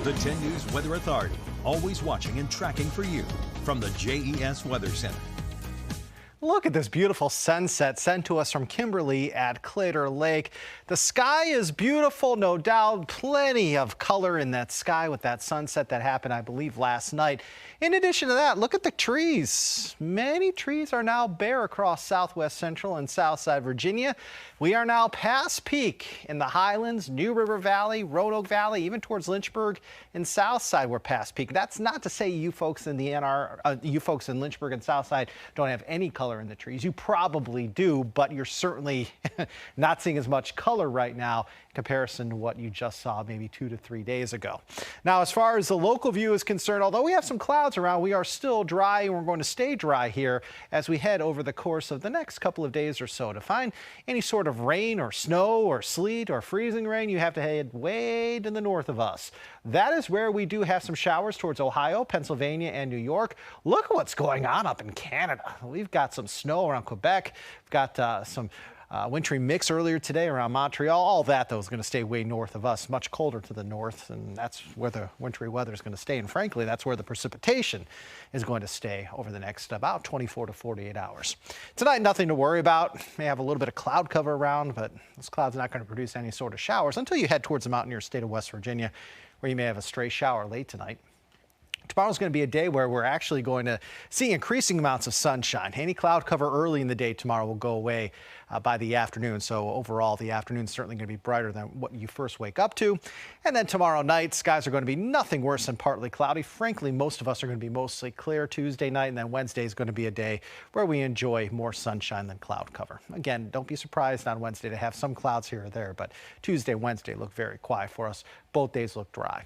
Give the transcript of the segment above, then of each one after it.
The 10 News Weather Authority, always watching and tracking for you from the JES Weather Center. Look at this beautiful sunset sent to us from Kimberly at Claytor Lake. The sky is beautiful, no doubt. Plenty of color in that sky with that sunset that happened, I believe, last night. In addition to that, look at the trees. Many trees are now bare across southwest central and southside Virginia. We are now past peak in the Highlands, New River Valley, Roanoke Valley, even towards Lynchburg and Southside we're past peak. That's not to say you folks in you folks in Lynchburg and Southside don't have any color in the trees. You probably do, but you're certainly not seeing as much color right now in comparison to what you just saw maybe 2 to 3 days ago. Now, as far as the local view is concerned, although we have some clouds around, we are still dry, and we're going to stay dry here as we head over the course of the next couple of days or so. To find any sort of rain or snow or sleet or freezing rain, you have to head way to the north of us. That is where we do have some showers towards Ohio, Pennsylvania, and New York. Look at what's going on up in Canada. We've got some snow around Quebec. We've got some wintry mix earlier today around Montreal. All that, though, is going to stay way north of us, much colder to the north, and that's where the wintry weather is going to stay. And frankly, that's where the precipitation is going to stay over the next about 24 to 48 hours. Tonight, nothing to worry about. May have a little bit of cloud cover around, but this cloud's not going to produce any sort of showers until you head towards the mountaineer state of West Virginia, where you may have a stray shower late tonight. Tomorrow's going to be a day where we're actually going to see increasing amounts of sunshine. Any cloud cover early in the day tomorrow will go away by the afternoon. So overall, the afternoon's certainly going to be brighter than what you first wake up to. And then tomorrow night, skies are going to be nothing worse than partly cloudy. Frankly, most of us are going to be mostly clear Tuesday night, and then Wednesday is going to be a day where we enjoy more sunshine than cloud cover. Again, don't be surprised on Wednesday to have some clouds here or there, but Tuesday, Wednesday look very quiet for us. Both days look dry.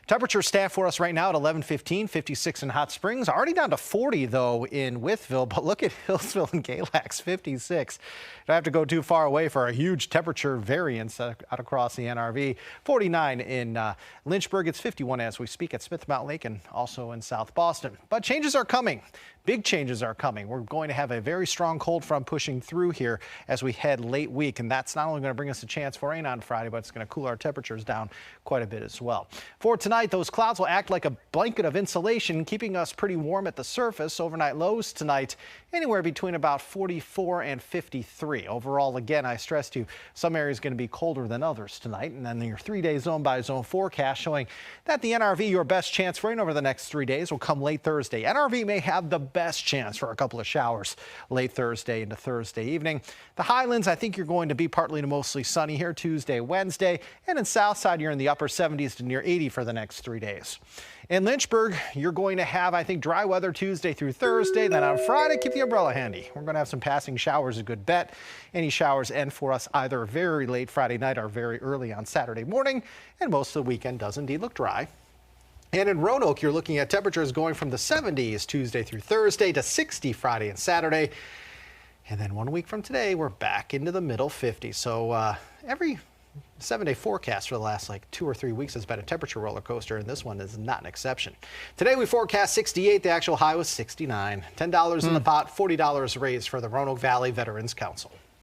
Temperatures stand for us right now at 11:15, 56 in Hot Springs. Already down to 40, though, in Wytheville, but look at Hillsville and Galax, 56. Don't have to go too far away for a huge temperature variance out across the NRV. 49 in Lynchburg. It's 51 as we speak at Smith Mountain Lake and also in South Boston. But changes are coming. Big changes are coming. We're going to have a very strong cold front pushing through here as we head late week, and that's not only going to bring us a chance for rain on Friday, but it's going to cool our temperatures down quite a bit as well. For tonight, those clouds will act like a blanket of insulation, keeping us pretty warm at the surface. Overnight lows tonight anywhere between about 44 and 53. Overall, again, I stress to you, some areas going to be colder than others tonight. And then your 3-day zone by zone forecast showing that the NRV, your best chance for rain over the next 3 days, will come late Thursday. NRV may have the best chance for a couple of showers late Thursday into Thursday evening. The Highlands, I think you're going to be partly to mostly sunny here Tuesday, Wednesday, and in Southside, you're in the upper 70s to near 80 for the next 3 days. In Lynchburg, you're going to have, I think, dry weather Tuesday through Thursday. Then on Friday, keep the umbrella handy. We're going to have some passing showers, a good bet. Any showers end for us either very late Friday night or very early on Saturday morning, and most of the weekend does indeed look dry. And in Roanoke, you're looking at temperatures going from the 70s Tuesday through Thursday to 60 Friday and Saturday. And then 1 week from today, we're back into the middle 50s. So every 7-day forecast for the last 2 or 3 weeks has been a temperature roller coaster, and this one is not an exception. Today we forecast 68. The actual high was 69. $10 in the pot, $40 raised for the Roanoke Valley Veterans Council.